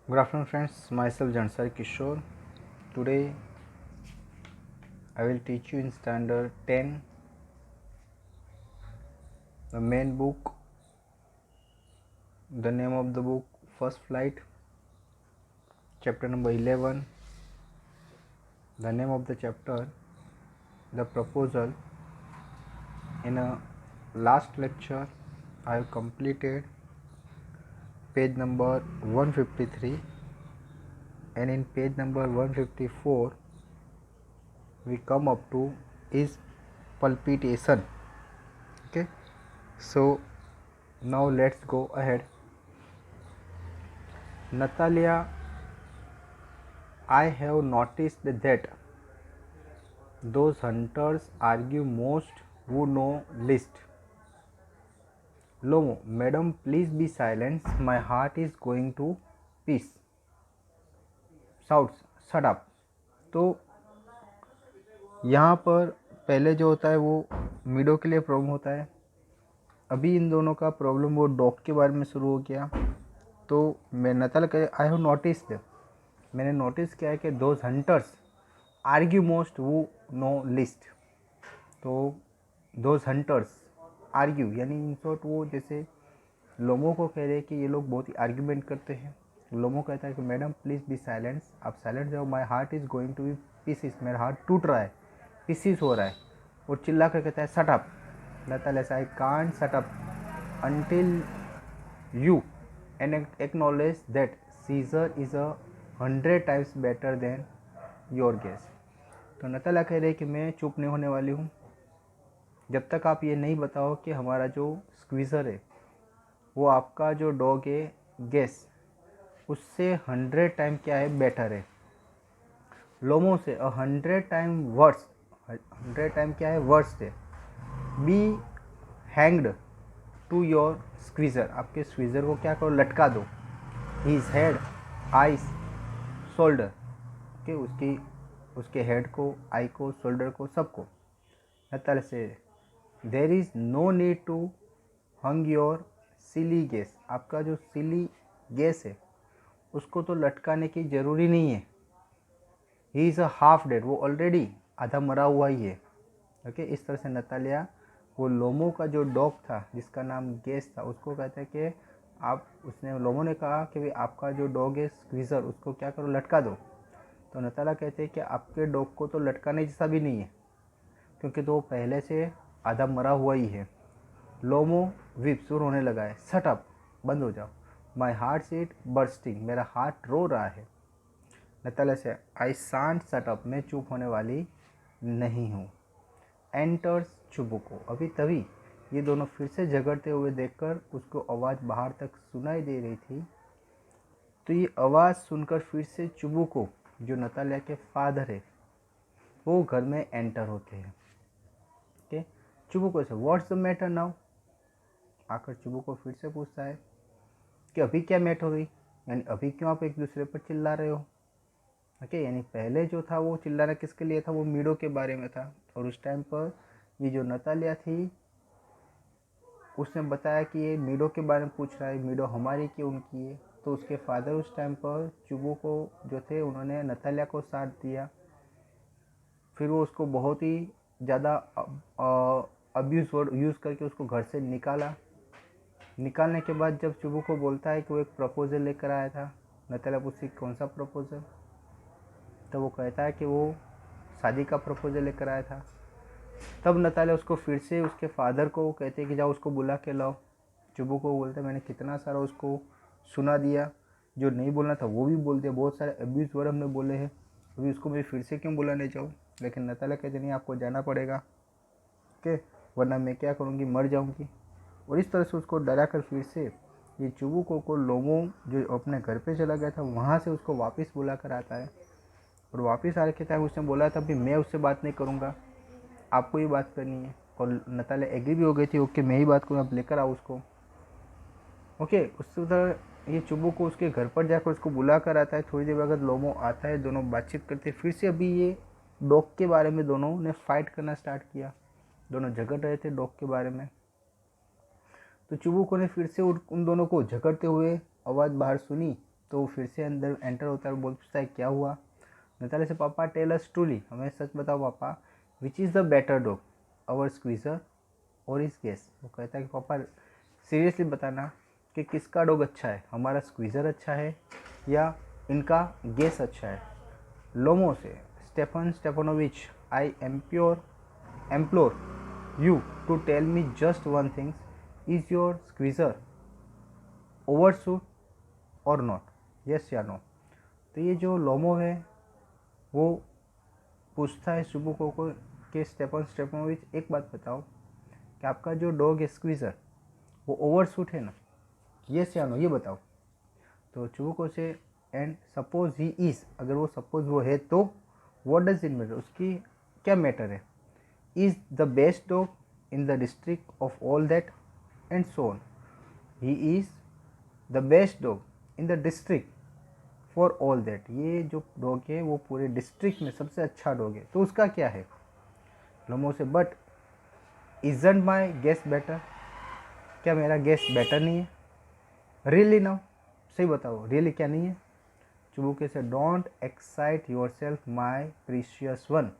Good afternoon, friends. Myself Jansar Kishore. Today I will teach you in standard 10 the main book. The name of the book First Flight, chapter number 11. The name of the chapter The Proposal. In a last lecture I have completed page number 153, and in page number 154 we come up to is palpitation. Okay, so now let's go ahead. Natalia, I have noticed that those hunters argue most who know least. Lomo, madam, please be silent. My heart is going to peace. Shouts, shut up. तो यहाँ पर पहले जो होता है वो मीडो के लिए प्रॉब्लम होता है. अभी इन दोनों का प्रॉब्लम वो डॉग के बारे में शुरू हो गया. तो मैं नताल कह आई हैव नोटिस्ड, मैंने नोटिस किया है कि दोज हंटर्स आर्ग्यू मोस्ट वो नो लिस्ट. तो दोज हंटर्स आर्ग्यू यानी इन शॉर्ट वो जैसे लोमो को कह रहे हैं कि ये लोग बहुत ही आर्ग्यूमेंट करते हैं. लोमो कहता है कि मैडम प्लीज़ बी साइलेंस, आप साइलेंट जाओ. My heart is going to be pieces, मेरा हार्ट टूट रहा है, पीसीस हो रहा है. और चिल्ला कर कहता है सट अप. नताल ऐसा आई कांट सट up until you acknowledge that Caesar is 100 times better than your guess. तो नताला कह रहे कि मैं चुप नहीं होने वाली हूँ जब तक आप ये नहीं बताओ कि हमारा जो स्क्वीज़र है वो आपका जो डॉग है गेस उससे 100 टाइम क्या है बेटर है. लोमो से 100 टाइम वर्स, 100 टाइम क्या है वर्स है. Be hanged to your Squeezer, आपके स्क्वीज़र को क्या करो लटका दो. His head eyes shoulder, okay उसके हेड को, आई को, शोल्डर को, सबको. नताल से there is no need to hung your silly Gus, आपका जो सिली गैस है उसको तो लटकाने की ज़रूरी नहीं है. He is a half dead, वो ऑलरेडी आधा मरा हुआ ही है. ओके इस तरह से नतालिया वो लोमो का जो डॉग था जिसका नाम गेस था उसको कहते हैं कि आप, उसने लोमो ने कहा कि भाई आपका जो डॉग है स्क्वीज़र उसको क्या करो लटका दो. तो नताला कहते हैं कि आपके डॉग को तो लटकाने जैसा भी नहीं है क्योंकि तो वो पहले से आधा मरा हुआ ही है. लोमो विप्स रोने लगा है. सट अप, बंद हो जाओ. माई हार्ट सीट बर्स्टिंग, मेरा हार्ट रो रहा है. नताला से आई शांट सट अप, मैं चुप होने वाली नहीं हूँ. एंटर्स चुबुको, अभी तभी ये दोनों फिर से झगड़ते हुए देखकर उसको आवाज़ बाहर तक सुनाई दे रही थी. तो ये आवाज़ सुनकर फिर से चुबुको जो नतालिया के फादर है वो घर में एंटर होते हैं. ओके चुबुको से व्हाट्स द मैटर नाउ, आकर चुबुको फिर से पूछता है कि अभी क्या मैटर हुई, यानी अभी क्यों आप एक दूसरे पर चिल्ला रहे हो. ओके यानी पहले जो था वो चिल्लाना किसके लिए था, वो मीडो के बारे में था. और उस टाइम पर ये जो नतालिया थी उसने बताया कि ये मीडो के बारे में पूछ रहा है, मीडो हमारी कि उनकी है. तो उसके फादर उस टाइम पर चुबू को जो थे उन्होंने नतालिया को साथ दिया. फिर वो उसको बहुत ही ज़्यादा अब्यूज़ वर्ड यूज़ करके उसको घर से निकाला. निकालने के बाद जब चुबू को बोलता है कि वो एक प्रपोज़ल लेकर आया था, नतालिया पूछती कौन सा प्रपोज़ल. तो वो कहता है कि वो शादी का प्रपोज़ल लेकर आया था. तब नतालिया उसको फिर से उसके फादर को कहते कि जाओ उसको बुला के लाओ. चुबू को बोलते मैंने कितना सारा उसको सुना दिया, जो नहीं बोलना था वो भी बोल दिया, बहुत सारे अब्यूज़ वर्ड हमने बोले हैं, अभी उसको मैं फिर से क्यों बुलाने जाऊँ. लेकिन नतालिया कहते नहीं आपको जाना पड़ेगा, ओके, वरना मैं क्या करूँगी, मर जाऊँगी. और इस तरह से उसको डरा कर फिर से ये चुबू को लोमो जो अपने घर पे चला गया था वहाँ से उसको वापस बुला कर आता है. और वापस आने के टाइम उसने बोला था भी मैं उससे बात नहीं करूँगा, आपको ही बात करनी है. और नतालिया एग्री भी हो गई थी, ओके मैं ही बात करूँ, आप लेकर आओ उसको. ओके उससे उधर ये चुबू को उसके घर पर जाकर उसको बुला कर आता है. थोड़ी देर बाद लोमो आता है, दोनों बातचीत करते. फिर से अभी ये डॉग के बारे में दोनों ने फाइट करना स्टार्ट किया, दोनों झगड़ रहे थे डॉग के बारे में. तो चुबू को ने फिर से उन दोनों को झगड़ते हुए आवाज़ बाहर सुनी तो फिर से अंदर एंटर होता है और बोल पूछता है क्या हुआ। नताले से पापा टेल अस ट्रूली, हमें सच बताओ पापा, which is the better dog, our Squeezer और इस गेस। वो कहता है कि पापा सीरियसली बताना कि किसका डॉग अच्छा है, हमारा स्क्वीज़र अच्छा है या इनका गेस अच्छा है। लोमो says Stepan Stepanovich, I implore you to tell me just one thing, is your Squeezer overshot और नॉट, यस या नो। तो ये जो लोमो है वो पूछता है चुबुको को कि स्टेफन स्टेफनोविच एक बात बताओ कि आपका जो डॉग है स्क्वीज़र वो ओवरशूट है ना, यस या नो ये बताओ। तो चुबुको से एंड सपोज ही इज़, अगर वो सपोज वो है तो व्हाट डज इट मैटर, उसकी क्या मैटर है। Is the best dog in the district of all that and so on, he is the best dog in the district for all that, ये जो डॉग है वो पूरे डिस्ट्रिक्ट में सबसे अच्छा डॉग है, तो उसका क्या है। लोमो से but isn't my Gus better, क्या मेरा गेस बेटर नहीं है। रियली नाउ, सही बताओ रियली क्या नहीं है। चुबुके से don't excite your self my precious one,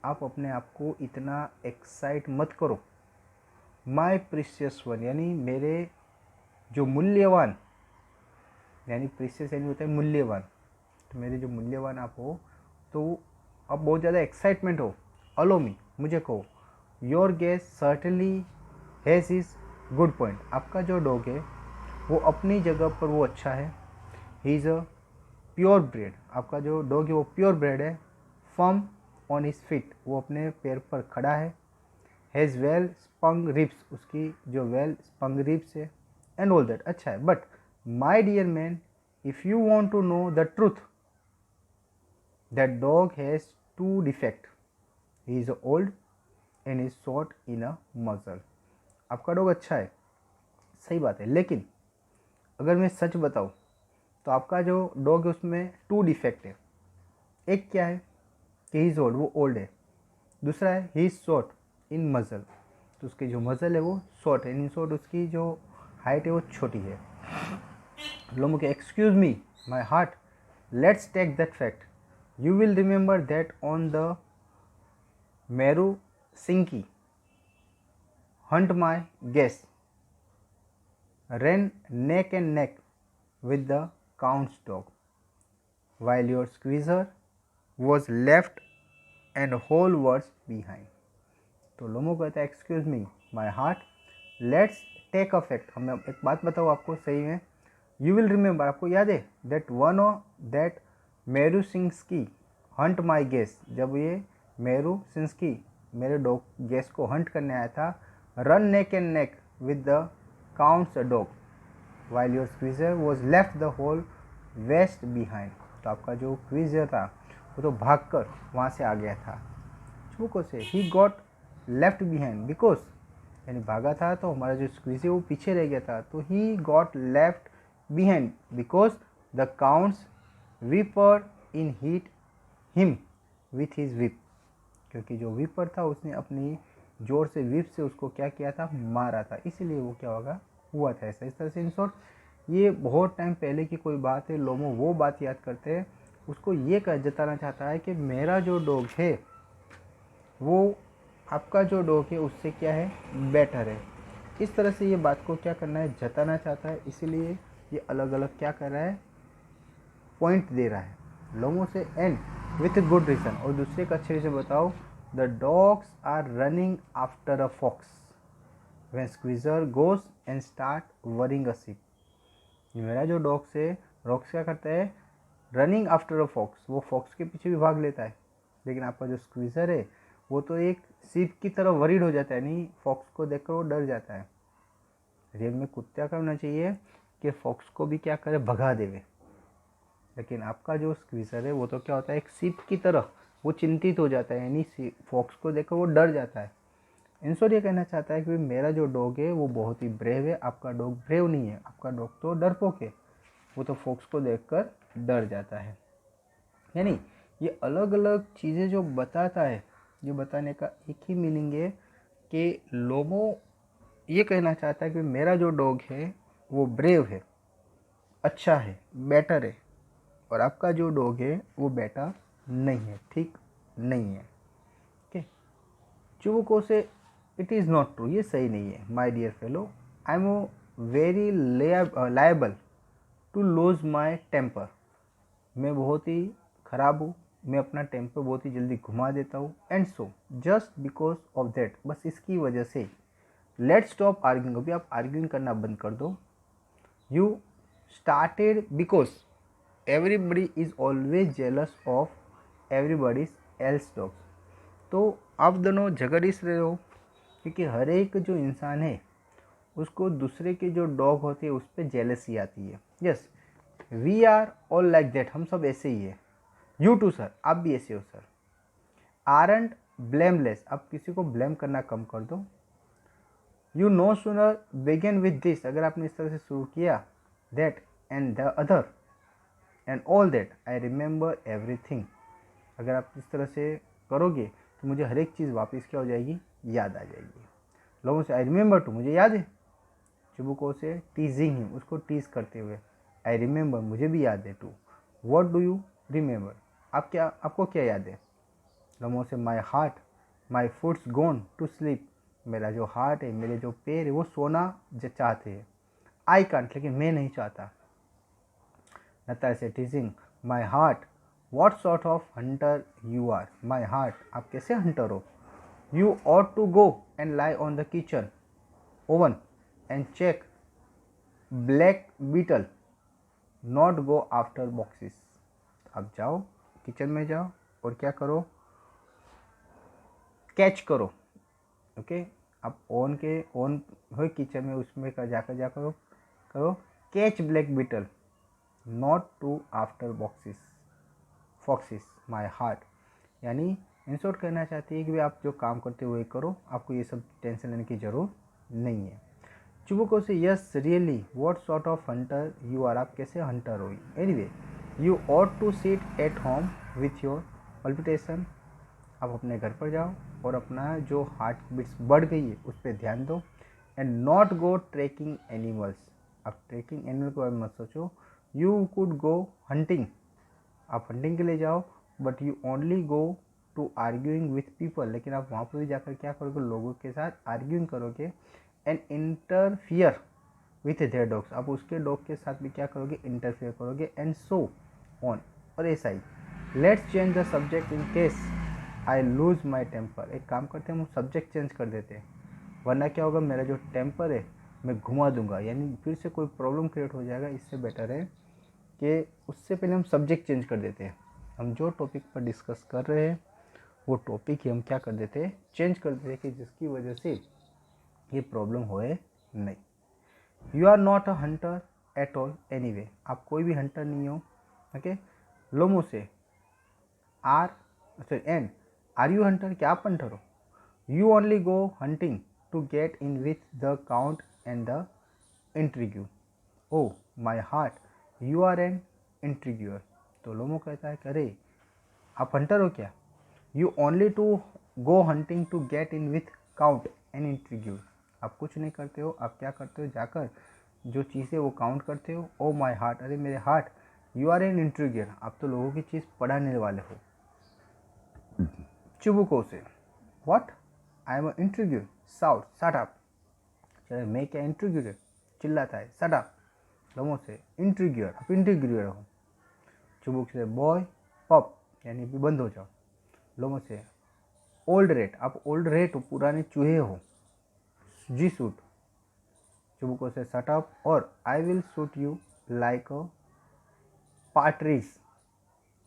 आप अपने आप को इतना एक्साइट मत करो। माई प्रीशियस वन यानी मेरे जो मूल्यवान, यानी प्रीशियस यानी होता है मूल्यवान, तो मेरे जो मूल्यवान आप हो तो अब बहुत ज़्यादा एक्साइटमेंट हो। अलो मी, मुझे कहो। Your Gus certainly has is good point, आपका जो डॉग है वो अपनी जगह पर वो अच्छा है। He is a pure bread, आपका जो डॉग है वो प्योर ब्रेड है। फर्म ऑन हिज फीट, वो अपने पैर पर खड़ा है। हैज़ वेल स्पंग रिब्स, उसकी जो वेल स्पंग रिब्स है एंड ऑल दैट, अच्छा है। But my dear man, if you want to know the truth, that dog has two defect, he is old and is short in a muscle. आपका dog अच्छा है, सही बात है, लेकिन अगर मैं सच बताऊँ तो आपका जो डॉग है उसमें टू डिफेक्ट है। एक क्या है कि ही इज़ ओल्ड, वो ओल्ड है। दूसरा है he is short in muscle, तो उसकी जो मसल है वो शॉर्ट है, इन शॉर्ट उसकी जो हाइट है वो छोटी है। लोमो के excuse me my heart, let's take that fact, you will remember that on the मेरू सिंकी hunt my guess ran neck and neck with the count's dog, while your squeezer was left and whole words behind. तो लोमो कहता है excuse me my heart, let's take a fact, हमें एक बात बताओ आपको सही में। यू विल रिमेंबर, आपको याद है, that one of that Meru सिंस्की Hunt my guess, जब ये मेरू सिंस्की मेरे डॉग गेस को हंट करने आया था, run neck and neck with the count's dog, while your Squeezer was left the whole west behind. तो आपका जो क्वीजर था वो तो भागकर वहाँ से आ गया था। चूको से ही गॉट लेफ्ट बिहाइंड बिकॉज, यानी भागा था तो हमारा जो स्क्वीज है वो पीछे रह गया था, तो he got left behind because the count's whipper in hit him with his whip, क्योंकि जो विपर था उसने अपनी जोर से विप से उसको क्या किया था, मारा था, इसीलिए वो क्या होगा हुआ था ऐसा। इस तरह से इन शॉर्ट ये बहुत टाइम पहले की कोई बात है, लोमो वो बात याद करते हैं, उसको ये जताना चाहता है कि मेरा जो डॉग है वो आपका जो डॉग है उससे क्या है, बेटर है। इस तरह से ये बात को क्या करना है, जताना चाहता है, इसीलिए ये अलग अलग क्या कर रहा है, पॉइंट दे रहा है। लोमो से एंड विथ गुड रीज़न, और दूसरे का अच्छे से बताओ, the dogs are running after a fox when Squeezer goes and start worrying a sheep. मेरा जो डॉग्स है, डॉग्स क्या करता है, रनिंग आफ्टर अ फॉक्स, वो फॉक्स के पीछे भी भाग लेता है, लेकिन आपका जो स्क्वीजर है वो तो एक शीप की तरह वरीड हो जाता है, नहीं फॉक्स को देखकर वो डर जाता है। रियल में कुत्ता क्या होना चाहिए कि फॉक्स को भी क्या करे, भगा देवे, लेकिन आपका जो स्क्वीजर है वो तो क्या होता है, एक शीप की तरह वो चिंतित हो जाता है, यानी फॉक्स को देखकर वो डर जाता है। इन शॉर्ट ये कहना चाहता है कि मेरा जो डॉग है वो बहुत ही ब्रेव है, आपका डॉग ब्रेव नहीं है, आपका डॉग तो डरपोक है, वो तो फॉक्स को देखकर डर जाता है। यानी ये अलग अलग चीज़ें जो बताता है, ये बताने का एक ही मीनिंग है कि लोमो ये कहना चाहता है कि मेरा जो डॉग है वो ब्रेव है, अच्छा है, बेटर है, और आपका जो डॉग है वो बेटर नहीं है, ठीक नहीं है। ओके, चुबुको से इट इज़ नॉट ट्रू, ये सही नहीं है। My dear fellow, I am very liable to lose my temper. मैं बहुत ही ख़राब हूँ, मैं अपना टेम्पर बहुत ही जल्दी घुमा देता हूँ। And so just because of that, बस इसकी वजह से, लेट्स स्टॉप आर्ग्यूइंग, अभी आप आर्ग्यूइंग करना बंद कर दो। You started because everybody is always jealous of everybody's else dogs. तो आप दोनों झगड़ इस रहे हो क्योंकि हर एक जो इंसान है उसको दूसरे के जो डॉग होते हैं उस पर जेलसी आती है। Yes, we are all like that, हम सब ऐसे ही है। यू टू सर, आप भी ऐसे हो सर। आरंट ब्लेमलेस, आप किसी को ब्लेम करना कम कर दो। You know sooner begin with this, अगर आपने इस तरह से शुरू किया, that and the other and all that I remember everything, अगर आप इस तरह से करोगे तो मुझे हर एक चीज़ वापस क्या हो जाएगी, याद आ जाएगी। लोगों से आई रिमेंबर टू, मुझे याद है। चुबुको से टीजिंग हिम, उसको टीज करते हुए, आई रिमेंबर, मुझे भी याद है। Too, what do you remember, आपको क्या याद है। लोगों से my heart, my foot's gone to sleep, मेरा जो हार्ट है, मेरे जो पैर है वो सोना चाहते हैं। आई कांट, लेकिन मैं नहीं चाहता। नता से teasing, my heart, what sort of hunter you are, my heart, आप कैसे हंटर हो। You ought to go and lie on the kitchen oven and check black beetle, not go after boxes. आप जाओ, किचन में जाओ और क्या करो, कैच करो। ओके, आप ऑन हो किचन में, उसमें जाकर करो catch black beetle, not to after boxes foxes my heart. यानी इन शॉर्ट कहना चाहती है कि भाई आप जो काम करते हो वही करो, आपको ये सब टेंशन लेने की ज़रूरत नहीं है। चुबुको से yes really, what sort of hunter you are, आप कैसे हंटर हो। Anyway, you ought to sit at home with your palpitation, आप अपने घर पर जाओ और अपना जो हार्ट बीट्स बढ़ गई है उस पर ध्यान दो। And not go tracking animals, आप ट्रैकिंग एनिमल के बारे में मत सोचो। यू कुड गो हंटिंग, आप हंटिंग के लिए जाओ, but you only go to arguing with people, लेकिन आप वहाँ पर भी जाकर क्या करोगे, लोगों के साथ आर्ग्यूइंग करोगे। And interfere with their dogs, आप उसके डॉग के साथ भी क्या करोगे, इंटरफियर करोगे। एंड सो ऑन, और ऐसा ही। Let's change the subject in case I lose my temper, एक काम करते हैं हम सब्जेक्ट चेंज कर देते हैं, वरना क्या होगा, मेरा जो टेम्पर है मैं घुमा दूंगा, यानी फिर से कोई प्रॉब्लम क्रिएट हो जाएगा। इससे बेटर है कि उससे पहले हम सब्जेक्ट चेंज कर देते हैं। हम जो टॉपिक पर डिस्कस कर रहे हैं वो टॉपिक ही हम क्या कर देते हैं, चेंज कर देते हैं, कि जिसकी वजह से ये प्रॉब्लम होए नहीं। You are not a hunter at all anyway, आप कोई भी हंटर नहीं हो। Okay, Lomov says are and are you hunter, क्या आप हंटर हो। You only go hunting to get in with the count and the intrigue. Oh my heart, you are an intriguer. तो लोमो कहता है कि अरे आप हंटर हो क्या। You only to go hunting to get in with count and intrigue, आप कुछ नहीं करते हो, आप क्या करते हो, जाकर जो चीज़ें वो काउंट करते हो। ओ माई हार्ट, अरे मेरे हार्ट, यू आर एन इंट्रीगियर, आप तो लोगों की चीज़ पढ़ाने वाले हो। Chubukov says what, I am intriguer, shout shut up, चले मैं क्या इंट्रीगियर, चिल्लाता है, शट अप। लोगों से इंट्रीगियर, आप इंट्रीगियर हो। चुबुक से बॉय पप, यानी भी बंद हो जाओ। लोगों से ओल्ड रेट, आप ओल्ड रेट हो, पुराने चूहे हो। जी सूट। चुबुको से शट अप, और I will shoot you like a partridge,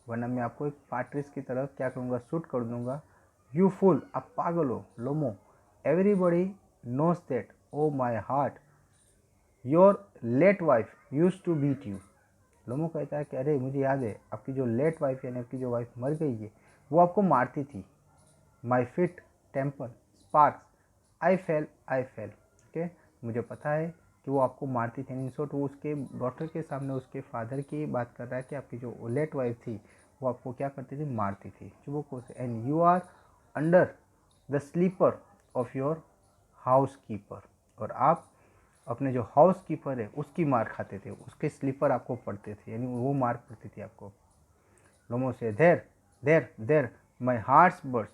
वरना मैं आपको एक पार्ट्रिज की तरह क्या करूँगा, शूट कर दूंगा। यू फुल, आप पागल हो। Lomov, everybody knows that, oh my heart, your late wife used to beat you. Lomov कहता है कि अरे मुझे याद है, आपकी जो लेट वाइफ यानी आपकी जो वाइफ मर गई है वो आपको मारती थी। माई फिट टेम्पर स्पार्क्स, आई फेल। ओके, मुझे पता है कि वो आपको मारती थी। इन शॉर्ट वो उसके डॉटर के सामने उसके फादर की बात कर रहा है कि आपकी जो लेट वाइफ थी वो आपको क्या करती थी, मारती थी। चुबुको से and you are under the sleeper of your housekeeper, और आप अपने जो हाउस कीपर है उसकी मार खाते थे, उसके स्लीपर आपको पड़ते थे, यानी वो मार पड़ती थी आपको। लोमो से देर देर देर माई हार्ट्स बर्स्ट,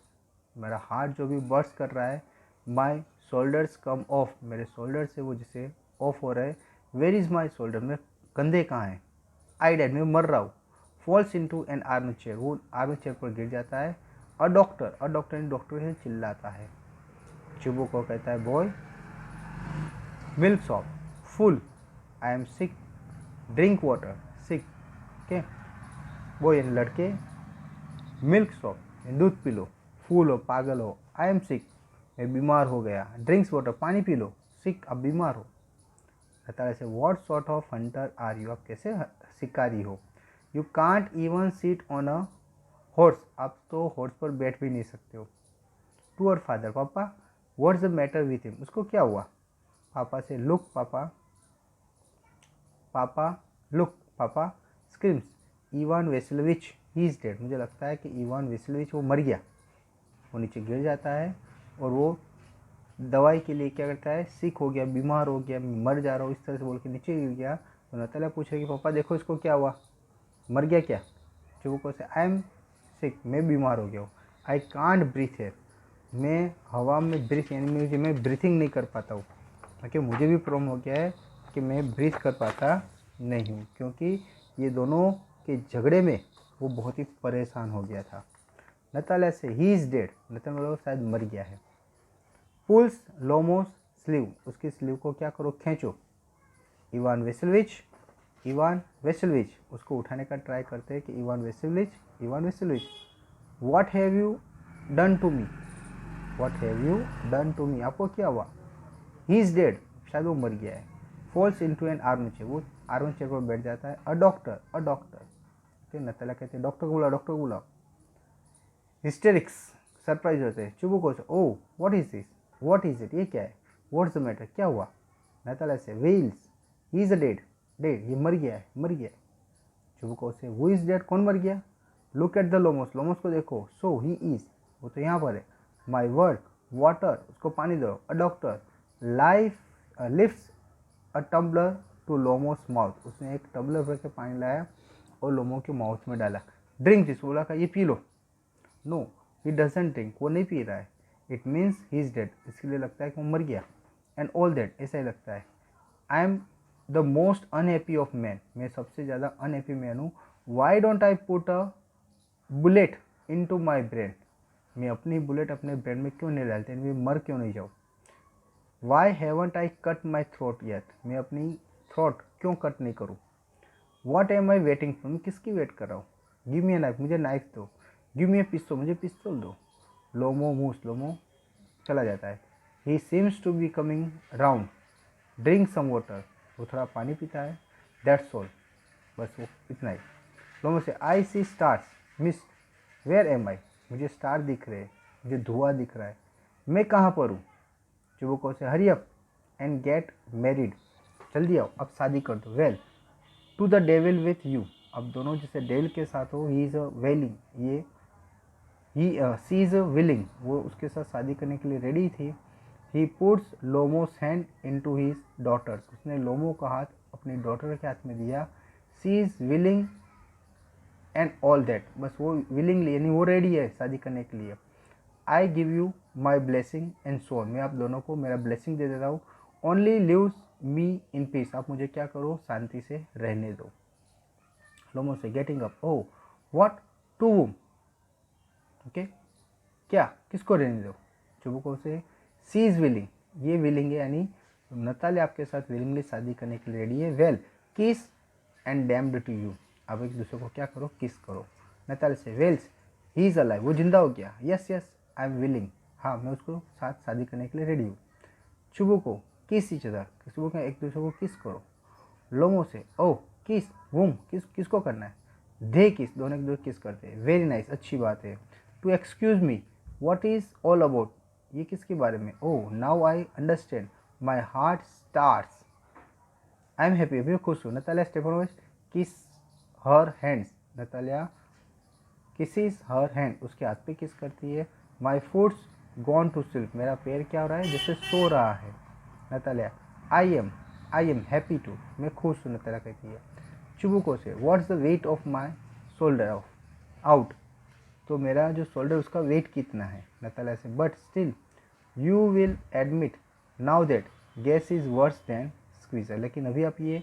मेरा हार्ट जो भी बर्स्ट कर रहा है। माई शोल्डर्स कम ऑफ, मेरे शोल्डर से वो जिसे ऑफ हो रहा है। वेर इज़ माई शोल्डर, मेरे कंधे कहाँ हैं। आई डेड, मैं मर रहा हूँ। Falls into an army chair, वो आर्मी चेयर पर गिर जाता है। अ डॉक्टर डॉक्टर से चिल्लाता है। चिबुको कहता है boy, milk shop full, I am sick, drink water, sick. Okay, boy यानी लड़के, मिल्क शॉप दूध पी लो, फूल हो पागल हो, आई एम सिक मैं बीमार हो गया, ड्रिंक्स वाटर पानी पी लो, सिक अब बीमार हो। कहता से what sort of hunter are you, आप कैसे शिकारी हो। You can't even seat on a horse, आप तो हॉर्स पर बैठ भी नहीं सकते हो। To our father, papa what's the matter with him, उसको क्या हुआ। पापा से लुक पापा, papa look papa screams, Ivan Vasilevich he is dead, मुझे लगता है कि इवान वेसिलोविच वो मर गया। वो नीचे गिर जाता है और वो दवाई के लिए क्या करता है, सिक हो गया, बीमार हो गया, मर जा रहा हूँ, इस तरह से बोल के नीचे गिर गया। तो नताला पूछ रही कि पापा देखो इसको क्या हुआ, मर गया क्या। चुबुको से आई एम सिक, मैं बीमार हो गया हूँ। आई कांट ब्रीथ है, मैं हवा में ब्रीथ यानी मैं ब्रीथिंग नहीं कर पाता हूँ, क्योंकि मुझे भी प्रॉब्लम हो गया है कि मैं ब्रीथ कर पाता नहीं हूँ, क्योंकि ये दोनों के झगड़े में वो बहुत ही परेशान हो गया था। नताला से ही इज़ डेड, नताला शायद मर गया है। पुल्स लोमोस स्लीव, उसकी स्लीव को क्या करो, खींचो। इवान वेसिलोविच उसको उठाने का ट्राई करते हैं कि Ivan Vasilevich what have you done to me, what have you done to me, आपको क्या हुआ। ही इज़ डेड, शायद वो मर गया है। Falls into an army chair, वो आर्मी चेयर पर बैठ जाता है। अ डॉक्टर, फिर नताला कहते हैं डॉक्टर को बुलाओ। हिस्टेरिक्स, सरप्राइज होते हैं। चुबुको से oh what is this, what is it, ये क्या है, व्हाट्स द मैटर, क्या हुआ। नताला से वेल्स ही इज डेड, ये मर गया है। चुबुको से हु इज डेड, कौन मर गया। लुक एट द लोमोस को देखो। सो ही इज, वो तो यहाँ पर है। माई वर्क वाटर, उसको पानी दो। A doctor lifts a tumbler to Lomov's mouth, उसने एक टम्बलर भर के पानी लाया और लोमो के माउथ में डाला। ड्रिंक दिस, बोला का ये पी लो। नो ही डजंट ड्रिंक, वो नहीं पी रहा है। It means he is dead, इसके लिए लगता है कि वो मर गया। एंड ऑल दैट, ऐसा ही लगता है। I am the most unhappy of man, मैं सबसे ज़्यादा अनहैप्पी मैन हूँ। Why don't I put a bullet into my brain, मैं अपनी बुलेट अपने ब्रेन में क्यों नहीं डालती, मैं मर क्यों नहीं जाऊँ। Why haven't I cut my throat yet, मैं अपनी थ्रोट क्यों कट नहीं करूँ। What am I waiting for, मैं किसकी वेट कर रहा हूँ। गिव मी ए नाइफ, मुझे नाइफ दो। गिव मी ए पिस्तौल, मुझे पिस्तौल दो। लोमो चला जाता है। He seems to be coming round, drink some water, वो थोड़ा पानी पीता है। दैट्स ऑल, बस वो इतना ही। लोमो से आई सी स्टार्स मिस, वेयर एम आई, मुझे स्टार दिख रहे हैं, मुझे धुआं दिख रहा है, मैं कहाँ पर हूँ। चुबुको से hurry up and get married, जल्दी आओ अब शादी कर दो। Well to the devil with you, अब दोनों जैसे डेविल के साथ हो। ही इज़ अ वेलिंग, ये सी इज़ अ विलिंग, वो उसके साथ शादी करने के लिए रेडी थी। He puts Lomov's hand into his daughter's, उसने लोमो का हाथ अपनी डॉटर के हाथ में दिया। She is willing and all that, बस वो विलिंगली यानी वो रेडी है शादी करने के लिए। I give you my blessing and so on, मैं आप दोनों को मेरा ब्लेसिंग दे देता हूँ। Only leaves me in peace, आप मुझे क्या करो, शांति से रहने दो। Lomov says getting up, oh what to whom, okay क्या, किसको रहने दो। Chubukov says she is willing, ये विलिंग है यानी नताले आपके साथ विलिंगली शादी करने के लिए रेडी है। वेल किस एंड डैम्ड टू यू, अब एक दूसरे को क्या करो, किस करो। नताले से वेल्स ही इज़ अलाइव, वो जिंदा हो गया। यस आई एम विलिंग, हाँ मैं उसको साथ शादी करने के लिए रेडी हूँ। चुबुको किस ईच अदर, चुबुको एक दूसरे को किस करो। लोमो से ओ किस वूम, किसको करना है। दे किस, दोनों एक दूसरे किस करते हैं। वेरी नाइस, अच्छी बात है। To excuse me what is all about, ये किसके बारे में। Oh now I understand, my heart stars, I am happy, मैं खुश हूँ। Natalia Stepanovich kiss her hands, Natalia kisses her hand, उसके हाथ पे किस करती है। My foot's gone to sleep, मेरा पैर क्या हो रहा है, जैसे सो रहा है। Natalia I am I am happy to, मैं खुश हूँ, नताला कहती है। चुबुको से what's the weight of my shoulder off out, तो मेरा जो शोल्डर उसका वेट कितना है, नताला से। But still you will admit now that gas is verse then squeezer, लेकिन अभी आप ये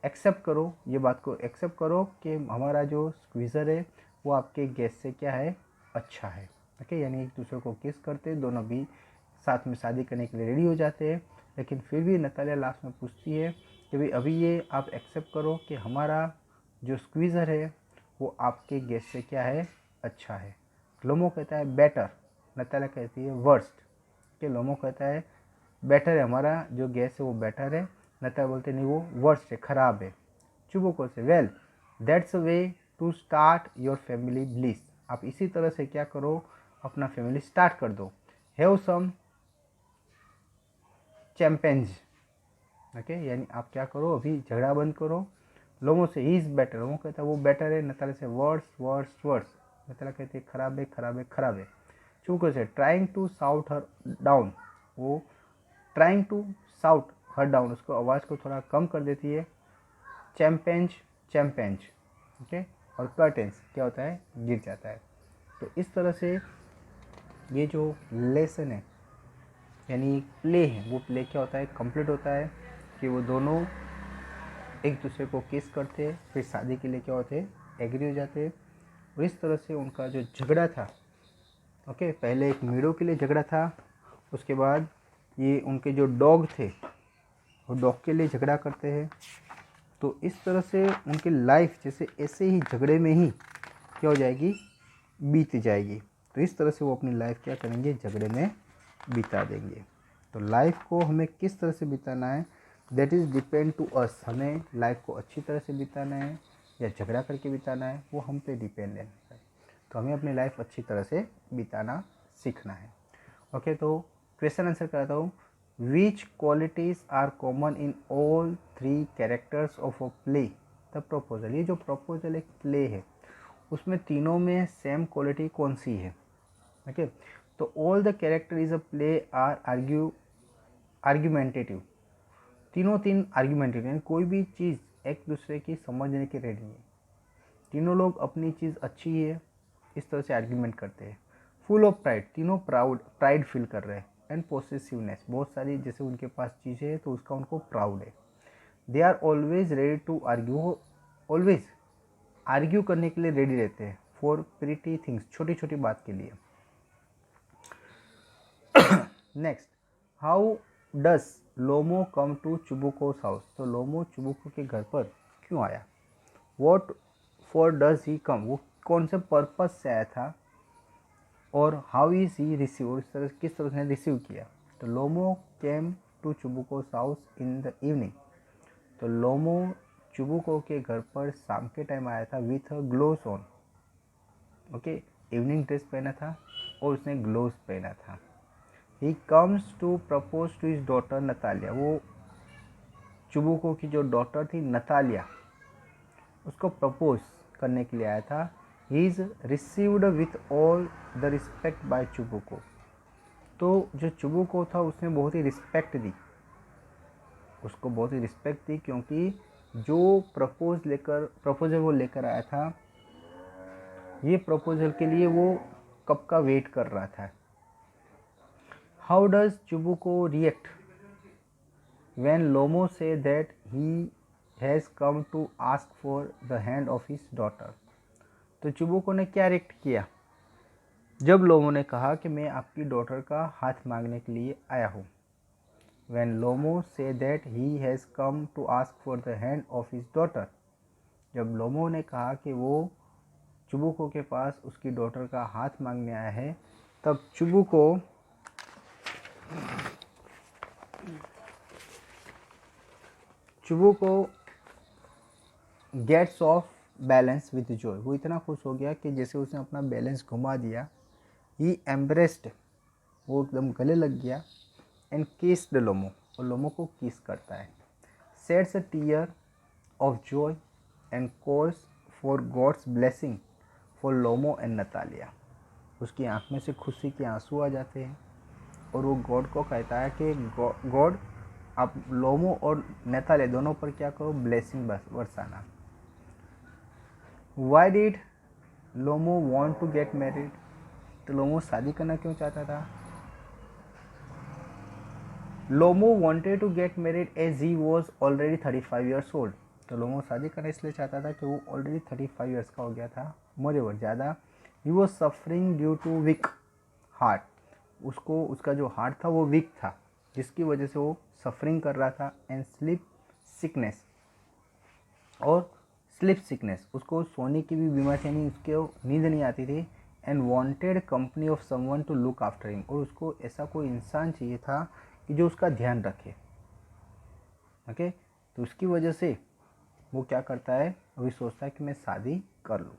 एक्सेप्ट करो, ये बात को एक्सेप्ट करो कि हमारा जो स्क्वीज़र है वो आपके गैस से क्या है, अच्छा है। ओके, यानी एक दूसरे को किस करते, दोनों भी साथ में शादी करने के लिए रेडी हो जाते हैं। लेकिन फिर भी नतालिया लास्ट में पूछती है कि भाई अभी ये आप एक्सेप्ट करो कि हमारा जो स्क्वीज़र है वो आपके गैस से क्या है, अच्छा है। लोमो कहता है बेटर, नतालिया कहती है वर्स्ट, कि लोमो कहता है बेटर है, हमारा जो गैस है वो बेटर है, नतालिया बोलते नहीं वो वर्स्ट है, ख़राब है। चुबुको से well that's a way to start your family bliss, आप इसी तरह से क्या करो, अपना फैमिली स्टार्ट कर दो। हैव सम चैम्पेंज, ओके, यानी आप क्या करो, अभी झगड़ा बंद करो। लोगों से ही इज़ बेटर, लोगों कहता है वो बेटर है, नतालिया से वर्स वर्स वर्स, नतालिया कहती है खराब है खराब है खराब है। चुबुको says trying to shout her down, वो trying to shout her down, उसको आवाज़ को थोड़ा कम कर देती है। चैम्पेंज चैम्पेंज, ओके, और कर्टेंस क्या होता है, गिर जाता है। तो इस तरह से ये जो लेसन है यानी प्ले है, वो प्ले क्या होता है, कंप्लीट होता है कि वो दोनों एक दूसरे को किस करते हैं, फिर शादी के लिए क्या होते हैं, एग्री हो जाते हैं। और इस तरह से उनका जो झगड़ा था, ओके, पहले एक मीडो के लिए झगड़ा था, उसके बाद ये उनके जो डॉग थे वो डॉग के लिए झगड़ा करते हैं। तो इस तरह से उनकी लाइफ जैसे ऐसे ही झगड़े में ही क्या हो जाएगी, बीत जाएगी। तो इस तरह से वो अपनी लाइफ क्या करेंगे, झगड़े में बिता देंगे। तो लाइफ को हमें किस तरह से बिताना है, that is depend to us, हमें लाइफ को अच्छी तरह से बिताना है या झगड़ा करके बिताना है, वो हम पे डिपेंडेंट है। तो हमें अपनी लाइफ अच्छी तरह से बिताना सीखना है। ओके, तो क्वेश्चन आंसर कराता हूँ। Which qualities are common in all three characters of a play the proposal, ये जो प्रपोजल एक प्ले है उसमें तीनों में सेम क्वालिटी कौन सी है। ओके, तो all the character is a play are argumentative, तीनों तीन आर्ग्यूमेंटेटिव, यानी कोई भी चीज़ एक दूसरे की समझने के रेडी है। तीनों लोग अपनी चीज़ अच्छी है इस तरह से आर्ग्यूमेंट करते हैं। फुल ऑफ प्राइड, तीनों प्राइड फील कर रहे हैं। एंड पोसेसिवनेस, बहुत सारी जैसे उनके पास चीज़ें हैं तो उसका उनको प्राउड है। They are always ready to argue, always argue करने के लिए रेडी रहते हैं। फॉर प्रिटी थिंग्स, छोटी छोटी बात के लिए। Next, how does Lomov come to Chubukov's house, तो लोमो चुबुको के घर पर क्यों आया। What for does he come, वो कौन से पर्पज से आया था। और हाउ इज ही रिसीव, इस तरह किस तरह से रिसीव किया। तो Lomov came to Chubukov's house in the evening, तो लोमो चुबुको के घर पर शाम के टाइम आया था with a gloves on, okay, evening dress पहना था और उसने ग्लोव्स पहना था। He comes to propose to his daughter Natalia, वो चुबुको की जो डॉटर थी नतालिया उसको प्रपोज करने के लिए आया था। He is received with all the respect by चुबुको, तो जो चुबुको था उसने बहुत ही रिस्पेक्ट दी, उसको बहुत ही रिस्पेक्ट दी, क्योंकि जो प्रपोजल वो लेकर आया था, ये प्रपोजल के लिए वो कब का वेट कर रहा था। How does चुबुको react when Lomo say that he has come to ask for the hand of his daughter, तो चुबुको ने क्या रिएक्ट किया जब लोमो ने कहा कि मैं आपकी डॉटर का हाथ मांगने के लिए आया हूँ। when Lomo say that he has come to ask for the hand of his daughter, जब लोमो ने कहा कि वो चुबुको के पास उसकी डॉटर का हाथ मांगने आया है, तब Chubukov gets off balance with joy, वो इतना खुश हो गया कि जैसे उसने अपना बैलेंस घुमा दिया। ही एम्ब्रेस्ड, वो एकदम गले लग गया। एंड किस्ड लोमो, और लोमो को किस करता है। Sheds a tear of joy and calls for God's blessing for Lomov and Natalia, उसकी आँख में से खुशी के आंसू आ जाते हैं और वो गॉड को कहता है कि गॉड आप लोमो और नेताले दोनों पर क्या करो, ब्लेसिंग बरसाना। Why did Lomov want to get married, तो लोमो शादी करना क्यों चाहता था? Lomov wanted to get married as he was already 35 years old, तो लोमो शादी करना इसलिए चाहता था कि वो ऑलरेडी 35 ईयर्स का हो गया था। मोरेओवर ज़्यादा, he was suffering due to weak heart, उसको उसका जो हार्ट था वो वीक था, जिसकी वजह से वो सफरिंग कर रहा था। एंड स्लीप सिकनेस, और स्लीप सिकनेस, उसको सोने की भी बीमारी थी, यानी उसके नींद नहीं आती थी। And wanted company of someone to look after him, और उसको ऐसा कोई इंसान चाहिए था कि जो उसका ध्यान रखे। ओके, तो उसकी वजह से वो क्या करता है, अभी सोचता है कि मैं शादी कर लूँ।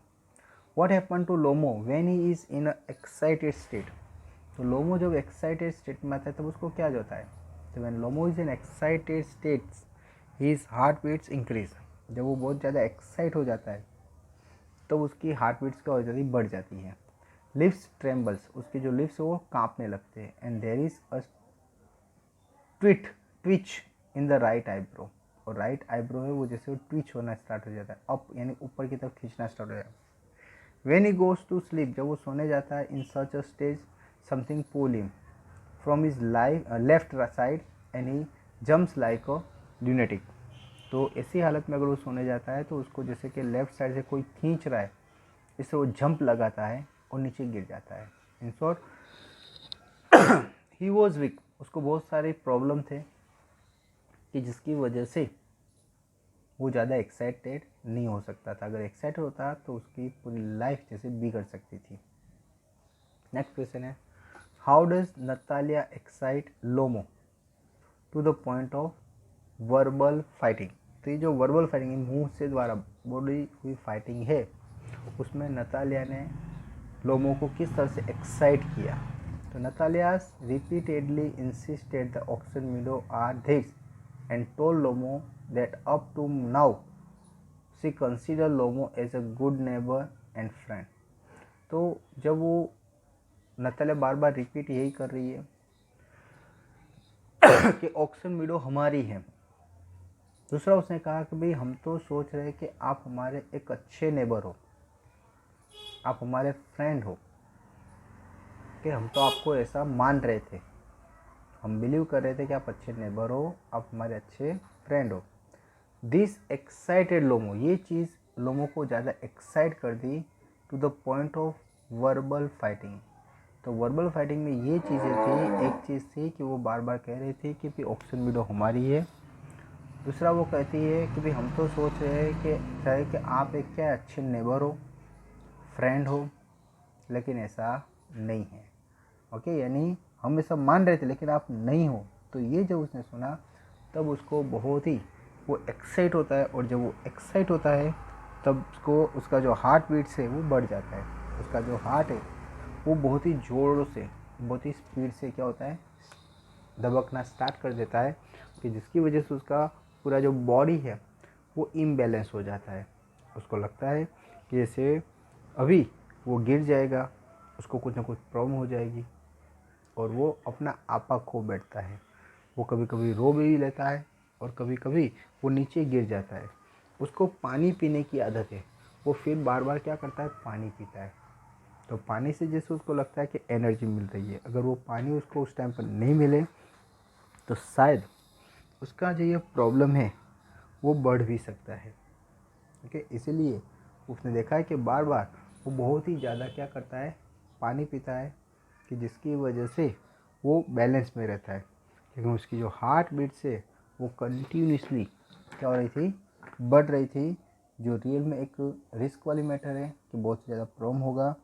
What happen to Lomov when he is in a excited state, तो लोमो जब एक्साइटेड स्टेट में आता है तब उसको क्या होता है, तो when Lomov is in excited states his heart beats increase, जब वो बहुत ज़्यादा एक्साइट हो जाता है तब उसकी हार्ट बीट्स क्या हो जाती है, बढ़ जाती है। लिप्स ट्रेम्बल्स, उसके जो लिप्स है वो कांपने लगते हैं। And there is a twitch in the right eyebrow, और राइट आईब्रो है वो जैसे वो ट्विच होना स्टार्ट हो जाता है, अप यानी ऊपर की तरफ खींचना स्टार्ट हो जाता है। When he goes to sleep, जब वो सोने जाता है, in such a stage something pull him from his left side and he jumps like a lunatic, तो ऐसी हालत में अगर वो सोने जाता है तो उसको जैसे कि लेफ्ट साइड से कोई खींच रहा है, इससे वो जंप लगाता है और नीचे गिर जाता है। In short he was weak, उसको बहुत सारे प्रॉब्लम थे कि जिसकी वजह से वो ज़्यादा एक्साइटेड नहीं हो सकता था। अगर एक्साइटेड होता तो उसकी पूरी लाइफ जैसे बिगड़ सकती थी। नेक्स्ट क्वेश्चन है, how does Natalia excite Lomov to the point of verbal fighting, तो ये जो वर्बल फाइटिंग मुंह से द्वारा बोली हुई फाइटिंग है, उसमें नतालिया ने लोमो को किस तरह से एक्साइट किया। तो Natalia's repeatedly insisted the oxen meadow are this and told Lomov that up to now she consider Lomov as a good neighbour and friend, तो जब वो नतालिया बार बार रिपीट यही कर रही है कि ऑक्सन मीडो हमारी है। दूसरा उसने कहा कि भाई हम तो सोच रहे हैं कि आप हमारे एक अच्छे नेबर हो, आप हमारे फ्रेंड हो, कि हम तो आपको ऐसा मान रहे थे, हम बिलीव कर रहे थे कि आप अच्छे नेबर हो, आप हमारे अच्छे फ्रेंड हो। दिस एक्साइटेड लोमो, ये चीज़ लोमो को ज़्यादा एक्साइट कर दी to the point of verbal fighting, तो वर्बल फाइटिंग में ये चीज़ें थी, एक चीज़ थी कि वो बार बार कह रही थी कि भाई ऑक्सन मीडो हमारी है। दूसरा वो कहती है कि भाई हम तो सोच रहे हैं कि चाहे कि आप एक क्या अच्छे नेबर हो, फ्रेंड हो, लेकिन ऐसा नहीं है। ओके, यानी हम ऐसा मान रहे थे लेकिन आप नहीं हो। तो ये जब उसने सुना तब उसको बहुत ही वो एक्साइट होता है, और जब वो एक्साइट होता है तब उसको उसका जो हार्ट बीट्स है वो बढ़ जाता है, उसका जो हार्ट है वो बहुत ही जोरों से, बहुत ही स्पीड से क्या होता है, दबकना स्टार्ट कर देता है, कि जिसकी वजह से उसका पूरा जो बॉडी है वो इम्बैलेंस हो जाता है। उसको लगता है कि जैसे अभी वो गिर जाएगा, उसको कुछ ना कुछ प्रॉब्लम हो जाएगी, और वो अपना आपा खो बैठता है। वो कभी कभी रो भी लेता है और कभी कभी वो नीचे गिर जाता है। उसको पानी पीने की आदत है, वो फिर बार बार क्या करता है, पानी पीता है। तो पानी से जैसे उसको लगता है कि एनर्जी मिल रही है, अगर वो पानी उसको उस टाइम पर नहीं मिले तो शायद उसका जो ये प्रॉब्लम है वो बढ़ भी सकता है। ओके, इसीलिए उसने देखा है कि बार बार वो बहुत ही ज़्यादा क्या करता है, पानी पीता है, कि जिसकी वजह से वो बैलेंस में रहता है। लेकिन उसकी जो हार्ट बीट से वो कंटिन्यूसली क्या हो रही थी, बढ़ रही थी, जो रियल में एक रिस्क वाली मैटर है कि बहुत ज़्यादा प्रॉब्लम होगा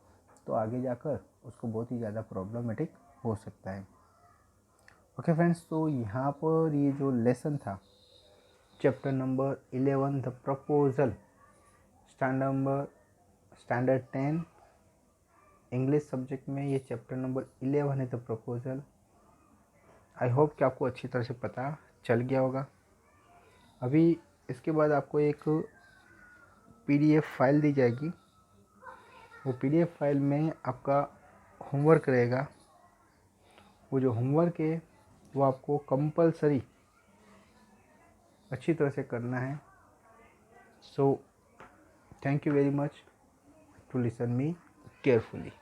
तो आगे जाकर उसको बहुत ही ज़्यादा प्रॉब्लमेटिक हो सकता है। ओके फ्रेंड्स, तो यहाँ पर ये जो लेसन था chapter number 11 the proposal, standard 10 English subject में ये चैप्टर नंबर 11 है द प्रपोजल। आई होप कि आपको अच्छी तरह से पता चल गया होगा। अभी इसके बाद आपको एक PDF फाइल दी जाएगी, वो PDF फाइल में आपका होमवर्क रहेगा। वो जो होमवर्क है वो आपको कंपलसरी अच्छी तरह से करना है. So thank you very much to listen me carefully.